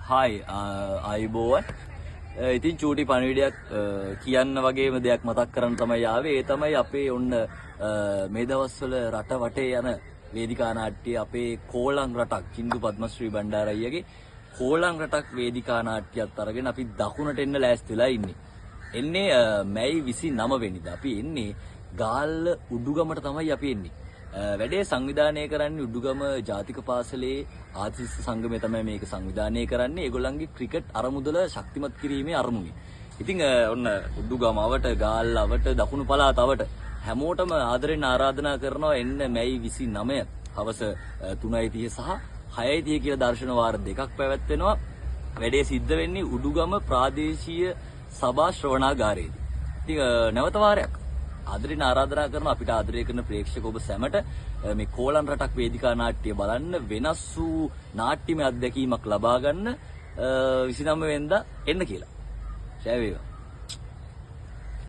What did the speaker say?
Hi ආයුබෝවන්. ඉතින් චූටි පණිවිඩයක් කියන්න වගේම දෙයක් මතක් කරන්න තමයි ආවේ. ඒ තමයි අපේ ඔන්න මේ දවස්වල රට වටේ යන වේදිකා නාට්‍ය අපේ කෝලං රටක් චින්දු පද්මශ්‍රී බණ්ඩාරයියගේ කෝලං රටක් වේදිකා නාට්‍යයත් අරගෙන අපි දකුණට එන්න ලෑස්තිලා ඉන්නේ. එන්නේ මැයි 29 වෙනිදා. අපි එන්නේ ගාල්ල උඩුගමට තමයි අපි එන්නේ. වැඩේ සංවිධානය කරන්නේ උඩුගම ජාතික පාසලේ ආතිස්ස සංගමය තමයි මේක සංවිධානය කරන්නේ. ඒගොල්ලන්ගේ ක්‍රිකට් අරමුදල ශක්තිමත් කිරීමේ අරමුණයි. ඉතින් ඔන්න උඩුගමවට ගාල්ලවට දකුණු පළාතවට හැමෝටම ආදරෙන් ආරාධනා කරනවා එන්න මැයි 29 හවස 3:30 සහ 6:30 කියලා දර්ශන වාර දෙකක් පැවැත්වෙනවා. වැඩේ සිද්ධ වෙන්නේ උඩුගම ප්‍රාදේශීය සභා ශ්‍රවණාගාරයේදී. ඉතින් නැවත වාරයක් ආදරෙන් ආරාධනා කරන අපිට ආදරය කරන ප්‍රේක්ෂක ඔබ සැමට මේ කෝලං රටක් වේදිකා නාට්‍ය බලන්න වෙනස් වූ නාට්‍යමය අත්දැකීමක් ලබා ගන්න 29 වෙනිදා එන්න කියලා. ජය වේවා.